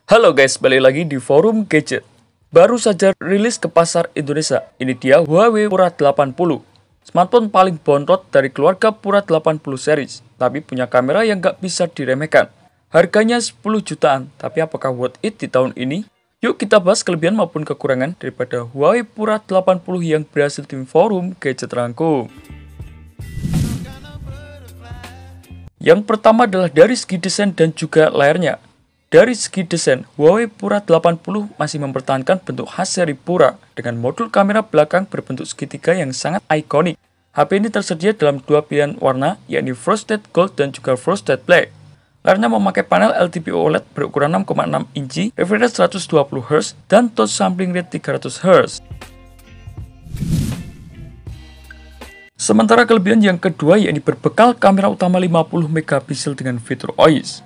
Halo guys, balik lagi di forum gadget. Baru saja rilis ke pasar Indonesia. Ini dia Huawei Pura 80. Smartphone paling bontot dari keluarga Pura 80 series, tapi punya kamera yang gak bisa diremehkan. Harganya 10 jutaan, tapi apakah worth it di tahun ini? Yuk kita bahas kelebihan maupun kekurangan daripada Huawei Pura 80 yang berhasil tim forum gadget rangkum. Yang pertama adalah dari segi desain dan juga layarnya. Dari segi desain, Huawei Pura 80 masih mempertahankan bentuk khas seri Pura dengan modul kamera belakang berbentuk segitiga yang sangat ikonik. HP ini tersedia dalam dua pilihan warna, yakni Frosted Gold dan juga Frosted Black. Layarnya memakai panel LTPO OLED berukuran 6,6 inci, refresh rate 120 Hz, dan touch sampling rate 300 Hz. Sementara kelebihan yang kedua yakni berbekal kamera utama 50 megapiksel dengan fitur OIS.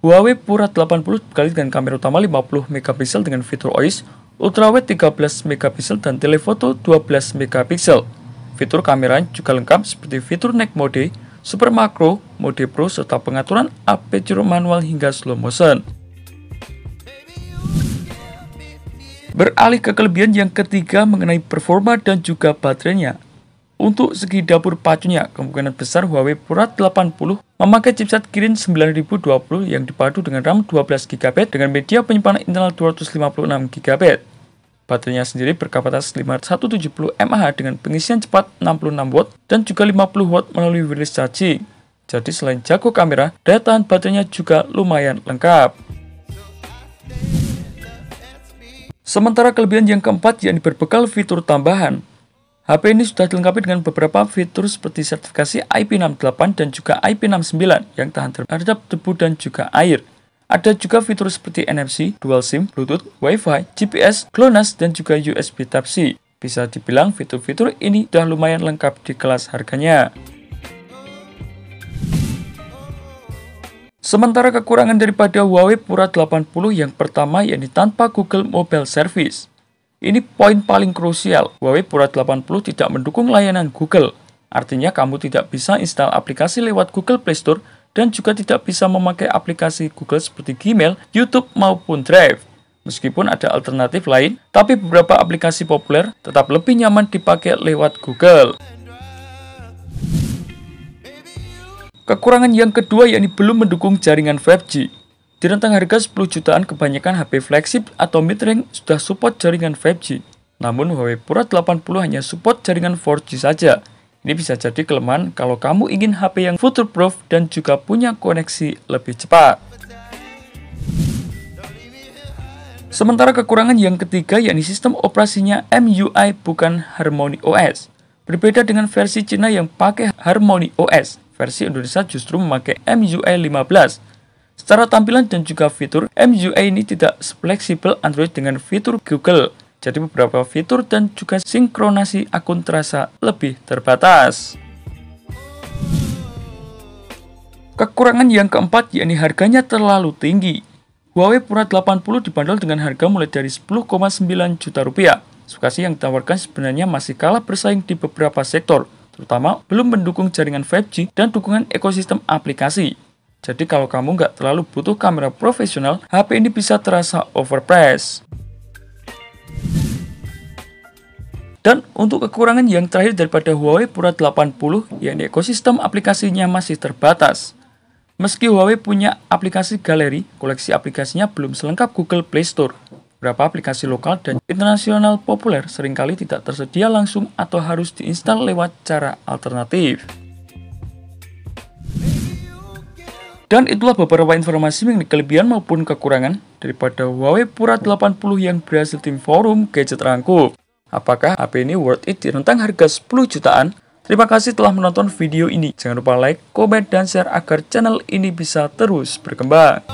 Huawei Pura 80 dibekali dengan kamera utama 50 megapiksel dengan fitur OIS, ultrawide 13 megapiksel dan telefoto 12 megapiksel. Fitur kamera juga lengkap seperti fitur night mode, super makro, mode pro serta pengaturan aperture manual hingga slow motion. Beralih ke kelebihan yang ketiga mengenai performa dan juga baterainya. Untuk segi dapur pacunya, kemungkinan besar Huawei Pura 80 memakai chipset Kirin 9020 yang dipadu dengan RAM 12GB dengan media penyimpanan internal 256GB. Baterainya sendiri berkapasitas 5170 mAh dengan pengisian cepat 66W dan juga 50W melalui wireless charging. Jadi selain jago kamera, daya tahan baterainya juga lumayan lengkap. Sementara kelebihan yang keempat yakni berbekal fitur tambahan. HP ini sudah dilengkapi dengan beberapa fitur seperti sertifikasi IP68 dan juga IP69 yang tahan terhadap debu dan juga air. Ada juga fitur seperti NFC, Dual SIM, Bluetooth, Wi-Fi, GPS, GLONASS, dan juga USB Type-C. Bisa dibilang fitur-fitur ini sudah lumayan lengkap di kelas harganya. Sementara kekurangan daripada Huawei Pura 80 yang pertama yakni tanpa Google Mobile Service. Ini poin paling krusial, Huawei Pura 80 tidak mendukung layanan Google. Artinya kamu tidak bisa install aplikasi lewat Google Play Store dan juga tidak bisa memakai aplikasi Google seperti Gmail, YouTube, maupun Drive. Meskipun ada alternatif lain, tapi beberapa aplikasi populer tetap lebih nyaman dipakai lewat Google. Kekurangan yang kedua yakni belum mendukung jaringan 5G. Di rentang harga 10 jutaan, kebanyakan HP flagship atau mid-range sudah support jaringan 5G. Namun Huawei Pura 80 hanya support jaringan 4G saja. Ini bisa jadi kelemahan kalau kamu ingin HP yang future-proof dan juga punya koneksi lebih cepat. Sementara kekurangan yang ketiga yakni sistem operasinya MIUI bukan Harmony OS. Berbeda dengan versi Cina yang pakai Harmony OS, versi Indonesia justru memakai MIUI 15. Secara tampilan dan juga fitur, MIUI ini tidak fleksibel Android dengan fitur Google. Jadi beberapa fitur dan juga sinkronasi akun terasa lebih terbatas. Kekurangan yang keempat yakni harganya terlalu tinggi. Huawei Pura 80 dibanderol dengan harga mulai dari 10,9 juta rupiah. Spesifikasi yang ditawarkan sebenarnya masih kalah bersaing di beberapa sektor, terutama belum mendukung jaringan 5G dan dukungan ekosistem aplikasi. Jadi kalau kamu nggak terlalu butuh kamera profesional, HP ini bisa terasa overpriced. Dan untuk kekurangan yang terakhir daripada Huawei Pura 80, yakni ekosistem aplikasinya masih terbatas. Meski Huawei punya aplikasi galeri, koleksi aplikasinya belum selengkap Google Play Store. Beberapa aplikasi lokal dan internasional populer seringkali tidak tersedia langsung atau harus diinstal lewat cara alternatif. Dan itulah beberapa informasi mengenai kelebihan maupun kekurangan daripada Huawei Pura 80 yang berhasil tim forum gadget rangkum. Apakah HP ini worth it di rentang harga 10 jutaan? Terima kasih telah menonton video ini. Jangan lupa like, komen, dan share agar channel ini bisa terus berkembang.